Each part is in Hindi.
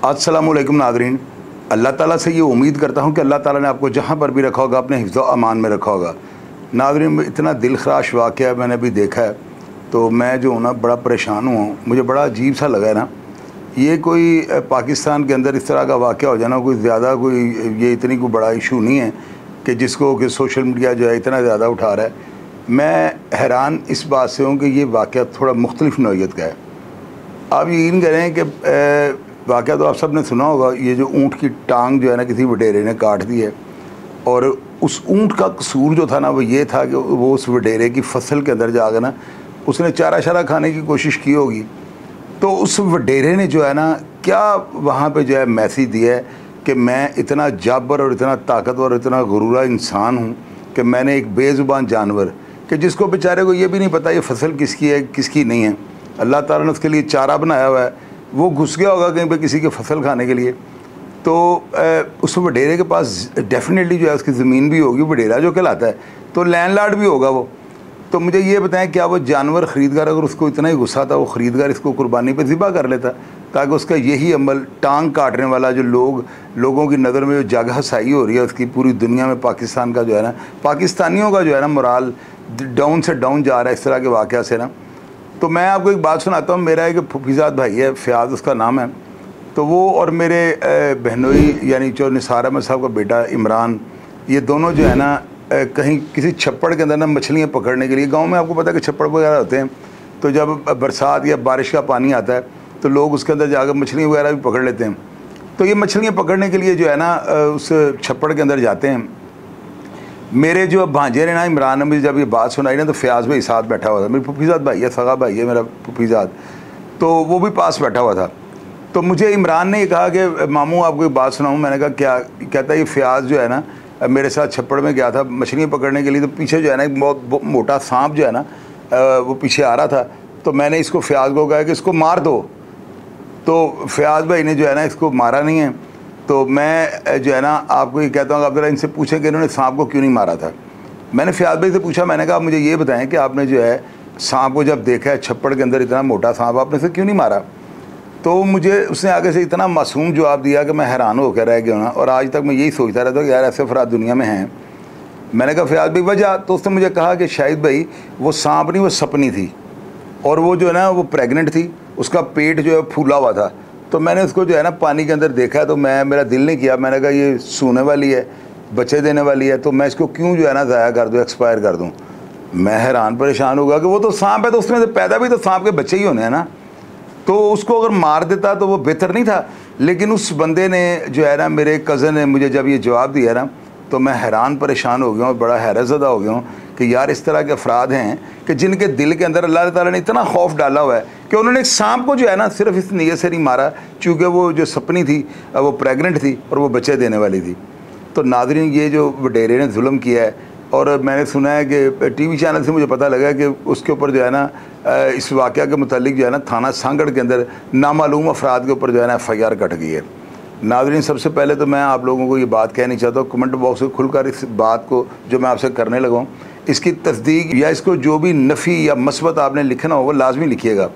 अस्सलामुअलैकुम नाज़रीन। अल्लाह ताला से ये उम्मीद करता हूँ कि अल्लाह ताला ने आपको जहाँ पर भी रखा होगा अपने हिफ्ज़ व अमान में रखा होगा। नाज़रीन, इतना दिलखराश वाक़या मैंने अभी देखा है तो मैं जो हूँ ना बड़ा परेशान हुआ हूँ। मुझे बड़ा अजीब सा लगा है ना, ये कोई पाकिस्तान के अंदर इस तरह का वाक़या हो जाना कोई ज़्यादा कोई ये इतनी कोई बड़ा इशू नहीं है कि जिसको कि सोशल मीडिया जो है इतना ज़्यादा उठा रहा है। मैं हैरान इस बात से हूँ कि ये वाक़या थोड़ा मुख्तलिफ़ नौइयत का है। आप यकीन करें कि वाक़या तो आप सब ने सुना होगा, ये जो ऊँट की टांग जो है ना किसी वडेरे ने काट दी है, और उस ऊँट का कसूर जो था ना वो ये था कि वो उस वडेरे की फसल के अंदर जाकर ना उसने चारा शारा खाने की कोशिश की होगी। तो उस वडेरे ने जो है ना क्या वहाँ पे जो है मैसेज दिया है कि मैं इतना जाबर और इतना ताकतवर और इतना गुरूरा इंसान हूँ कि मैंने एक बेज़ुबान जानवर कि जिसको बेचारे को ये भी नहीं पता ये फसल किसकी है किसकी नहीं है, अल्लाह ताला ने उसके लिए चारा बनाया हुआ है, वो घुस गया होगा कहीं पे किसी की फसल खाने के लिए। तो उस वडेरे के पास डेफिनेटली जो है उसकी ज़मीन भी होगी, वडेरा जो कहलाता है तो लैंडलॉर्ड भी होगा वो। तो मुझे ये बताएं क्या वो जानवर ख़रीदगार अगर उसको इतना ही गुस्सा था वो ख़रीदगार इसको कुर्बानी पे ज़िबा कर लेता ताकि उसका यही अमल टांग काटने वाला जो लोगों की नज़र में जो जग हसाई हो रही है उसकी पूरी दुनिया में पाकिस्तान का जो है ना पाकिस्तानियों का जो है ना मोराल डाउन से डाउन जा रहा है इस तरह के वाक़या से ना। तो मैं आपको एक बात सुनाता हूँ। मेरा एक फुफीज़ाद भाई है, फ़याज़ उसका नाम है, तो वो और मेरे बहनोई यानी जो निसार अहमद साहब का बेटा इमरान, ये दोनों जो है ना कहीं किसी छप्पड़ के अंदर ना मछलियाँ पकड़ने के लिए, गांव में आपको पता है कि छप्पड़ वगैरह होते हैं, तो जब बरसात या बारिश का पानी आता है तो लोग उसके अंदर जाकर मछलियाँ वगैरह भी पकड़ लेते हैं। तो ये मछलियाँ पकड़ने के लिए जो है ना उस छप्पड़ के अंदर जाते हैं। मेरे जो भांजे ने ना इमरान ने मुझे जब ये बात सुनाई ना तो फ़याज़ भाई साथ बैठा हुआ था, मेरी फुफीज़ाद भाई है, सगा भाई है मेरा फुफीज़ाद, तो वो भी पास बैठा हुआ था। तो मुझे इमरान ने ये कहा कि मामू आपको एक बात सुनाऊँ। मैंने कहा क्या? कहता है ये फ़याज़ जो है ना मेरे साथ छप्पड़ में गया था मछलियाँ पकड़ने के लिए, तो पीछे जो है ना एक बहुत मोटा सांप जो है ना वो पीछे आ रहा था, तो मैंने इसको फ़याज़ को कहा कि इसको मार दो। तो फ़याज़ भाई ने जो है ना इसको मारा नहीं है। तो मैं जो है ना आपको ये कहता हूँ आप ज़रा इनसे पूछें कि इन्होंने सांप को क्यों नहीं मारा था। मैंने फ़याज़ भाई से पूछा, मैंने कहा आप मुझे ये बताएं कि आपने जो है सांप को जब देखा है छप्पड़ के अंदर इतना मोटा सांप, आपने इसे क्यों नहीं मारा? तो मुझे उसने आगे से इतना मासूम जवाब दिया कि मैं हैरान होकर रह गया ना, और आज तक मैं यही सोचता रहता कि यार ऐसे अफराद दुनिया में हैं। मैंने कहा फ़याज़ भाई वजह? तो उसने मुझे कहा कि शाहिद भाई वो सांप नहीं वो सपनी थी, और वो जो है ना वो प्रेग्नेंट थी, उसका पेट जो है फूला हुआ था। तो मैंने उसको जो है ना पानी के अंदर देखा तो मेरा दिल नहीं किया, मैंने कहा ये सूने वाली है, बच्चे देने वाली है, तो मैं इसको क्यों जो है ना ज़ाया कर दूँ, एक्सपायर कर दूँ। मैं हैरान परेशान होगा कि वो तो सांप है, तो उसमें से पैदा भी तो सांप के बच्चे ही होने हैं ना, तो उसको अगर मार देता तो वो बेहतर नहीं था। लेकिन उस बंदे ने जो है ना मेरे कज़न ने मुझे जब ये जवाब दिया ना तो मैं हैरान परेशान हो गया हूँ, बड़ा हैरतज़दा हो गया हूँ कि यार इस तरह के अफराद हैं कि जिनके दिल के अंदर अल्लाह ताला ने इतना खौफ डाला हुआ है कि उन्होंने एक सांप को जो है ना सिर्फ इस नीयत से नहीं मारा चूँकि वो जो सपनी थी वो प्रेग्नेंट थी और वो बच्चे देने वाली थी। तो नाज़रीन, ये जो वडेरे ने जुल्म किया है, और मैंने सुना है कि टीवी चैनल से मुझे पता लगा कि उसके ऊपर जो है ना इस वाक़या के मुतालिक जो है ना थाना सांगड़ के अंदर नामालूम अफराद के ऊपर जो है ना FIR कट गई है। नाज़रीन, सबसे पहले तो मैं आप लोगों को ये बात कहनी चाहता हूँ, कमेंट बॉक्स में खुलकर इस बात को जो मैं आपसे करने लगा हूँ इसकी तस्दीक या इसको जो भी नफ़ी या मस्बत आपने लिखना हो वो लाजमी लिखिएगा।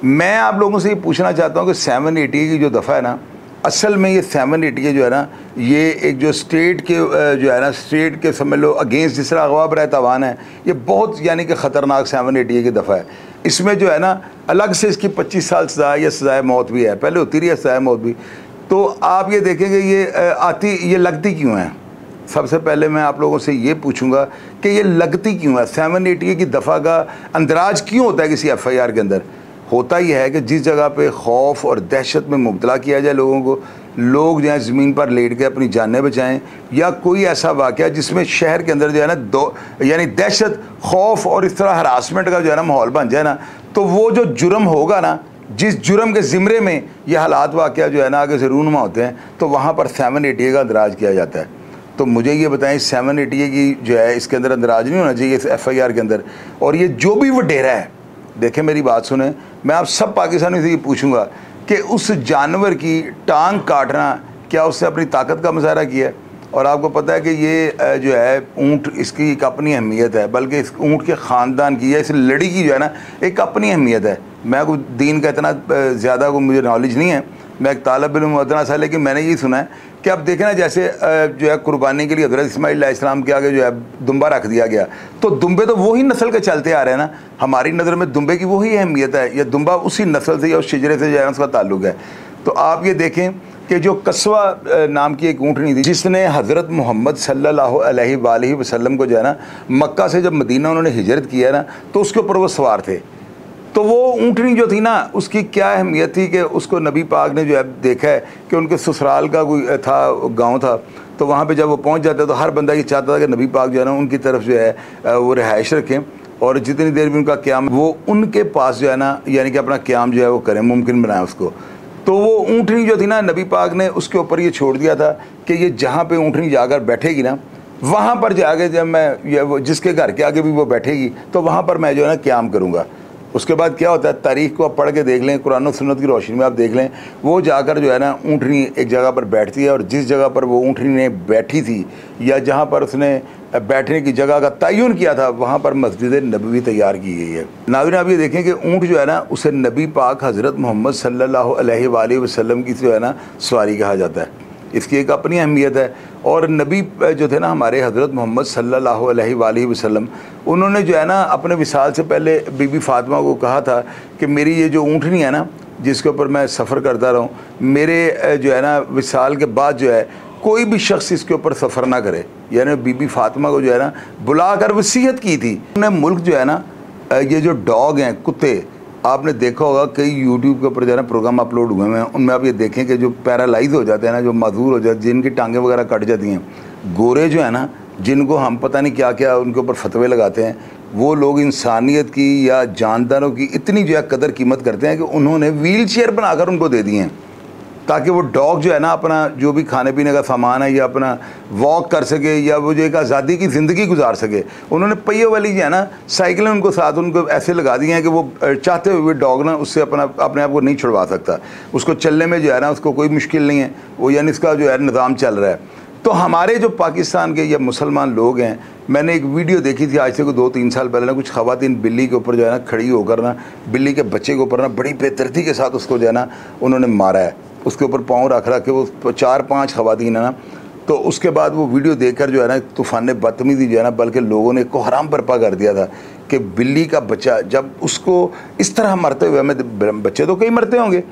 मैं आप लोगों से ये पूछना चाहता हूँ कि 780 की जो दफ़ा है ना, असल में ये 780 जो है ना ये एक जो स्टेट के जो है ना स्टेट के समझ लो अगेंस्ट जिस तरह अगवा बरए तवान है, ये बहुत यानी कि ख़तरनाक 780 की दफ़ा है। इसमें जो है ना अलग से इसकी 25 साल सज़ा या सज़ाए मौत भी है, पहले होती रही है सज़ाए मौत भी। तो आप ये देखेंगे ये लगती क्यों है? सबसे पहले मैं आप लोगों से ये पूछूंगा कि ये लगती क्यों है? 780 की दफ़ा का अंदराज क्यों होता है किसी FIR के अंदर? होता ही है कि जिस जगह पे खौफ और दहशत में मुब्तला किया जाए लोगों को, लोग जो है ज़मीन पर लेट के अपनी जानें बचाएं, या कोई ऐसा वाक़या जिसमें शहर के अंदर जो है ना यानी दहशत, खौफ और इस तरह हरासमेंट का जो है ना माहौल बन जाए ना, तो वो जो जुर्म होगा ना, जिस जुर्म के ज़िम्रे में ये हालात वाक़या जो है ना आगे से रूनुमा होते हैं, तो वहाँ पर 780 का अंदराज किया जाता है। तो मुझे ये बताएं 780 की जो है इसके अंदर अंदराज नहीं होना चाहिए इस FIR के अंदर। और ये जो भी वडेरा है, देखें मेरी बात सुने, मैं आप सब पाकिस्तानियों से ये पूछूंगा कि उस जानवर की टांग काटना क्या उसने अपनी ताकत का मुजाहरा किया है? और आपको पता है कि ये जो है ऊँट, इसकी एक अपनी अहमियत है, बल्कि इस ऊँट के ख़ानदान की या इस लड़ी की जो है ना एक अपनी अहमियत है। मैं कोई दीन का इतना ज़्यादा को मुझे नॉलेज नहीं है, मैं एक तालिब इल्म उतना सा, लेकिन मैंने यही सुना है कि अब देखें ना, जैसे जो है कुर्बानी के लिए हज़रत इस्माइल अलैहिस्सलाम के आगे जो है दुम्बा रख दिया गया, तो दुम्बे तो वही नस्ल के चलते आ रहे हैं ना। हमारी नज़र में दुम्बे की वही अहमियत है, या दुम्बा उसी नस्ल से या उस शिजरे से जो है उसका ताल्लुक है। तो आप ये देखें कि जो कस्वा नाम की एक ऊँटनी थी, जिसने हज़रत मोहम्मद सल्लल्लाहु अलैहि वसल्लम को जो है ना मक्का से जब मदीना उन्होंने हिजरत किया ना, तो उसके ऊपर वो सवार थे। तो वो ऊँटनी जो थी ना, उसकी क्या अहमियत थी कि उसको नबी पाक ने जो है देखा है कि उनके ससुराल का कोई था गांव था, तो वहाँ पे जब वो पहुँच जाते तो हर बंदा ये चाहता था कि नबी पाक जो है ना उनकी तरफ जो है वो रिहाइश रखें, और जितनी देर भी उनका क़याम वो उनके पास जो है ना, यानी कि अपना क़याम जो है वो करें, मुमकिन बनाए उसको। तो वो ऊँटनी जो थी ना, नबी पाक ने उसके ऊपर ये छोड़ दिया था कि ये जहाँ पे ऊँटनी जाकर बैठेगी ना, वहाँ पर जाके जब मैं जिसके घर के आगे भी वो बैठेगी तो वहाँ पर मैं जो है ना क़याम करूँगा। उसके बाद क्या होता है, तारीख़ को आप पढ़ के देख लें, कुरान और सुन्नत की रोशनी में आप देख लें, वो जाकर जो है ना ऊँटनी एक जगह पर बैठती है, और जिस जगह पर वो ऊँटनी ने बैठी थी या जहाँ पर उसने बैठने की जगह का तयन किया था, वहाँ पर मस्जिद नबवी तैयार की गई है। नाज़रीन, आप ये देखें कि ऊँट जो है ना उसे नबी पाक हज़रत मोहम्मद सल्लल्लाहु अलैहि वसल्लम की जो है ना सवारी कहा जाता है। इसकी एक अपनी अहमियत है। और नबी जो थे ना हमारे हज़रत मोहम्मद सल्लल्लाहु अलैहि वसल्लम, उन्होंने जो है ना अपने विसाल से पहले बीबी फातिमा को कहा था कि मेरी ये जो ऊँटनी है ना, जिसके ऊपर मैं सफ़र करता रहूँ, मेरे जो है ना विसाल के बाद जो है कोई भी शख्स इसके ऊपर सफ़र ना करे। यानी बीबी फातिमा को जो है ना बुलाकर वसीयत की थी। उन्हें मुल्क जो है ना, ये जो डॉग हैं, कुत्ते, आपने देखा होगा कई यूट्यूब के ऊपर जो है ना प्रोग्राम अपलोड हुए हैं, उनमें आप ये देखें कि जो पैरालाइज हो जाते हैं ना, जो माजूर हो जाते हैं, जिनकी टांगें वगैरह कट जाती हैं, गोरे जो है ना, जिनको हम पता नहीं क्या क्या उनके ऊपर फतवे लगाते हैं, वो लोग इंसानियत की या जानदारों की इतनी जो है कदर कीमत करते हैं कि उन्होंने व्हील चेयर बनाकर उनको दे दिए हैं, ताकि वो डॉग जो है ना अपना जो भी खाने पीने का सामान है या अपना वॉक कर सके, या वो जो एक आज़ादी की ज़िंदगी गुजार सके। उन्होंने पहिए वाली जो है ना साइकिलें उनको साथ उनको ऐसे लगा दी हैं कि वो चाहते हुए डॉग ना उससे अपने आप को नहीं छुड़वा सकता। उसको चलने में जो है ना उसको कोई मुश्किल नहीं है, वो यानी इसका जो है निज़ाम चल रहा है। तो हमारे जो पाकिस्तान के या मुसलमान लोग हैं, मैंने एक वीडियो देखी थी आज से 2-3 साल पहले ना, कुछ ख़वातीन बिल्ली के ऊपर जो है ना खड़ी होकर ना, बिल्ली के बच्चे के ऊपर ना बड़ी बेदर्दी के साथ उसको जो है ना उन्होंने मारा है। उसके ऊपर पाँव रख के वो 4-5 ख़वातीन है ना। तो उसके बाद वो वीडियो देखकर जो है ना तूफ़ान बदतमीज़ी जो है ना, बल्कि लोगों ने को हराम बर्पा कर दिया था कि बिल्ली का बच्चा जब उसको इस तरह मरते हुए, हमें बच्चे तो कई मरते होंगे,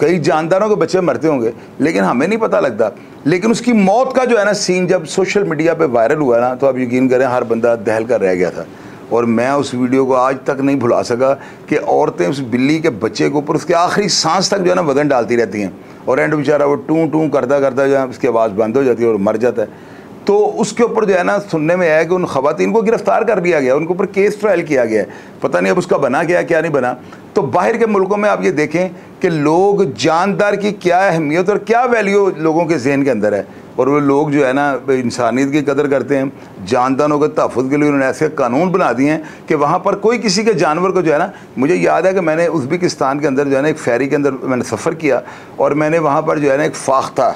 कई जानदारों के बच्चे मरते होंगे, लेकिन हमें नहीं पता लगता। लेकिन उसकी मौत का जो है ना सीन जब सोशल मीडिया पे वायरल हुआ ना, तो आप यकीन करें हर बंदा दहल कर रह गया था। और मैं उस वीडियो को आज तक नहीं भुला सका कि औरतें उस बिल्ली के बच्चे के ऊपर उसके आखिरी सांस तक जो है ना वज़न डालती रहती हैं, और एंड बेचारा वो टूं टूं करता करता जो है उसकी आवाज़ बंद हो जाती है और मर जाता है। तो उसके ऊपर जो है ना सुनने में आया कि उन ख़वातीन को गिरफ़्तार कर लिया गया, उनके ऊपर केस ट्रायल किया गया है, पता नहीं अब उसका बना क्या नहीं बना। तो बाहर के मुल्कों में आप ये देखें कि लोग जानदार की क्या अहमियत और क्या वैल्यू लोगों के जहन के अंदर है, और वो लोग जो है ना इंसानियत की कदर करते हैं। जानदारों के तहफ़्फ़ुज़ के लिए उन्होंने ऐसे कानून बना दिए हैं कि वहाँ पर कोई किसी के जानवर को जो है ना, मुझे याद है कि मैंने उज़्बेकिस्तान के अंदर जो है ना एक फेरी के अंदर मैंने सफ़र किया, और मैंने वहाँ पर जो है ना एक फाख्ता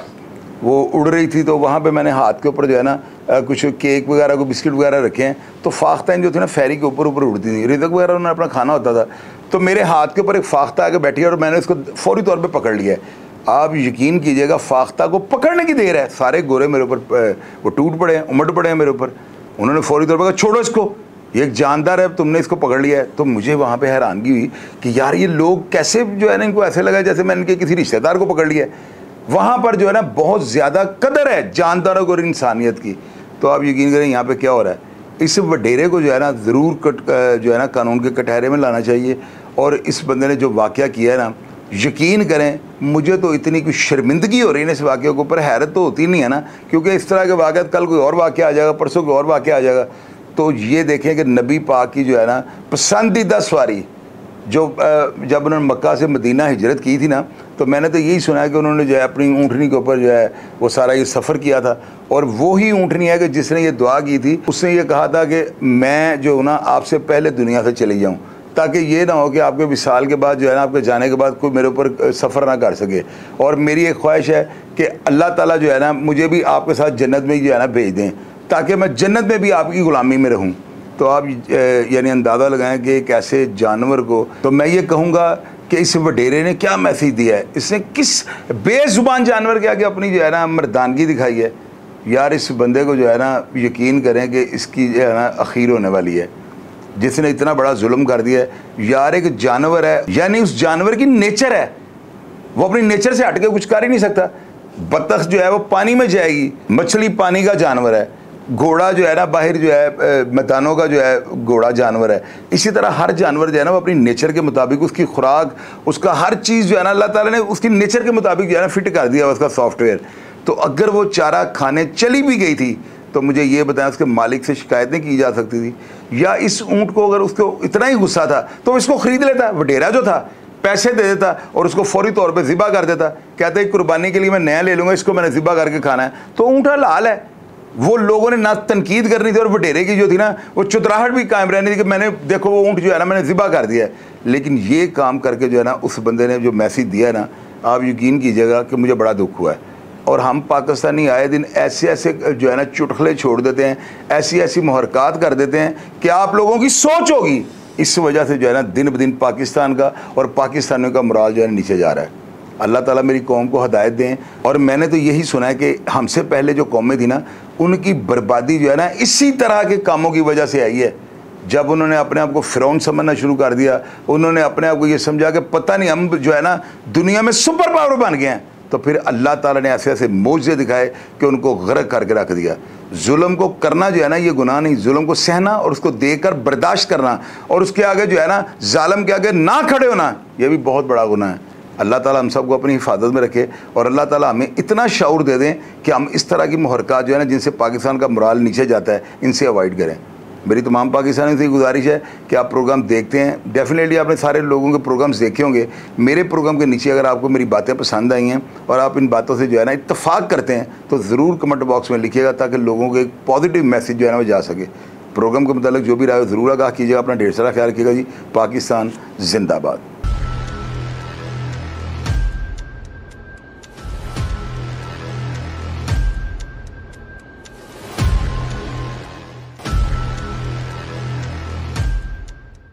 वो उड़ रही थी, तो वहाँ पे मैंने हाथ के ऊपर जो है ना कुछ केक वगैरह को बिस्किट वगैरह रखे हैं, तो फाख्ता जो थी ना फेरी के ऊपर उड़ती थी, रिज़्क़ वगैरह उन्होंने अपना खाना होता था। तो मेरे हाथ के ऊपर एक फाख्ता आके बैठी है और मैंने उसको फ़ौरी तौर पे पकड़ लिया है। आप यकीन कीजिएगा, फाख्ता को पकड़ने की देर है, सारे गोरे मेरे ऊपर वो टूट पड़े हैं, उमड़ पड़े हैं मेरे ऊपर। उन्होंने फ़ौरी तौर पर कहा छोड़ो इसको, ये एक जानदार है, तुमने इसको पकड़ लिया है। तो मुझे वहाँ पे हैरानगी हुई कि यार ये लोग कैसे जो है ना, इनको ऐसे लगा जैसे मैंने इनके किसी रिश्तेदार को पकड़ लिया है। वहाँ पर जो है ना बहुत ज़्यादा कदर है जानदारों और इंसानियत की। तो आप यकीन करें यहाँ पे क्या हो रहा है, इस वडेरे को जो है ना ज़रूर जो है ना कानून के कटहरे में लाना चाहिए। और इस बंदे ने जो वाक़या किया है ना, यकीन करें मुझे तो इतनी कुछ शर्मिंदगी हो रही है इस वाक़े के ऊपर, हैरत तो होती नहीं है ना, क्योंकि इस तरह के वाक़े कल कोई और वाक़या आ जाएगा, परसों कोई और वाक़या आ जाएगा। तो ये देखें कि नबी पाक की जो है ना पसंदीदा सवारी, जो जब उन्होंने मक्का से मदीना हिजरत की थी ना, तो मैंने तो यही सुना है कि उन्होंने जो है अपनी ऊँटनी के ऊपर जो है वो सारा ये सफ़र किया था। और वो ही ऊँटनी है कि जिसने ये दुआ की थी, उसने ये कहा था कि मैं जो ना आपसे पहले दुनिया से चली जाऊँ, ताकि ये ना हो कि आपके विसाल के बाद जो है ना, आपके जाने के बाद कोई मेरे ऊपर सफ़र ना कर सके। और मेरी एक ख्वाहिश है कि अल्लाह ताला जो है ना मुझे भी आपके साथ जन्नत में जो है ना भेज दें, ताकि मैं जन्नत में भी आपकी ग़ुलामी में रहूँ। तो आप यानी अंदाज़ा लगाएं कि एक ऐसे जानवर को, तो मैं ये कहूँगा कि इस वडेरे ने क्या मैसेज दिया है, इसने किस बेजुबान जानवर के आगे अपनी जो है ना मर्दानगी दिखाई है। यार इस बंदे को जो है ना यकीन करें कि इसकी जो है ना आखिर होने वाली है, जिसने इतना बड़ा जुल्म कर दिया है। यार एक जानवर है, यानी उस जानवर की नेचर है, वो अपनी नेचर से हट के कुछ कर ही नहीं सकता। बत्तख जो है वो पानी में जाएगी, मछली पानी का जानवर है, घोड़ा जो है ना बाहर जो है मैदानों का जो है घोड़ा जानवर है। इसी तरह हर जानवर जो है ना वो अपनी नेचर के मुताबिक उसकी खुराक, उसका हर चीज़ जो है ना अल्लाह ताला ने उसकी नेचर के मुताबिक जो है ना फिट कर दिया उसका सॉफ्टवेयर। तो अगर वो चारा खाने चली भी गई थी तो मुझे ये बताएं उसके मालिक से शिकायत नहीं की जा सकती थी? या इस ऊँट को अगर उसको इतना ही गुस्सा था तो वो इसको ख़रीद लेता, वडेरा जो था पैसे दे देता और उसको फौरी तौर पे ज़िबा कर देता, कहते हैं कुर्बानी के लिए मैं नया ले लूँगा, इसको मैंने ज़िबा करके खाना है। तो ऊँट हलाल है। वो लोगों ने ना तनकीद करनी थी और वडेरे की जो थी ना वो चुतराहट भी कायम रहनी थी कि मैंने देखो वो ऊँट जो है ना मैंने ज़िबा कर दिया है। लेकिन ये काम करके जो है ना उस बंदे ने जो मैसेज दिया ना, आप यकीन कीजिएगा कि मुझे बड़ा दुख हुआ है। और हम पाकिस्तानी आए दिन ऐसे ऐसे जो है ना चुटखले छोड़ देते हैं, ऐसी ऐसी मुहरकात कर देते हैं कि आप लोगों की सोच होगी। इस वजह से जो है ना दिन ब दिन पाकिस्तान का और पाकिस्तानियों का मोराल जो है नीचे जा रहा है। अल्लाह ताला मेरी कौम को हदायत दें। और मैंने तो यही सुना है कि हमसे पहले जो कौमें थी ना उनकी बर्बादी जो है ना इसी तरह के कामों की वजह से आई है। जब उन्होंने अपने आप को फ़िरौन समझना शुरू कर दिया, उन्होंने अपने आप को ये समझा कि पता नहीं हम जो है ना दुनिया में सुपर पावर बन गए हैं, तो फिर अल्लाह ताला ने ऐसे ऐसे मौजज़े दिखाए कि उनको गर्क करके रख दिया। जुल्म को करना जो है ना ये गुनाह नहीं, जुल्म को सहना और उसको देखकर बर्दाश्त करना और उसके आगे जो है ना जालिम के आगे ना खड़े होना, ये भी बहुत बड़ा गुनाह है। अल्लाह ताला हम सबको अपनी हिफाजत में रखे और अल्लाह ताला हमें इतना शऊर दे दें कि हम इस तरह की मुहरक़ात जो है ना जिनसे पाकिस्तान का मोराल नीचे जाता है, इनसे अवॉइड करें। मेरी तमाम पाकिस्तानियों से गुजारिश है कि आप प्रोग्राम देखते हैं। डेफिनेटली आपने सारे लोगों के प्रोग्राम्स देखे होंगे। मेरे प्रोग्राम के नीचे अगर आपको मेरी बातें पसंद आई हैं और आप इन बातों से जो है ना इत्तफाक करते हैं तो ज़रूर कमेंट बॉक्स में लिखिएगा ताकि लोगों को एक पॉजिटिव मैसेज जो है ना वो जा सके। प्रोग्राम के मतलब जो भी राय ज़रूर आगाह कीजिएगा। अपना ढेर सारा ख्याल रखिएगा जी। पाकिस्तान जिंदाबाद।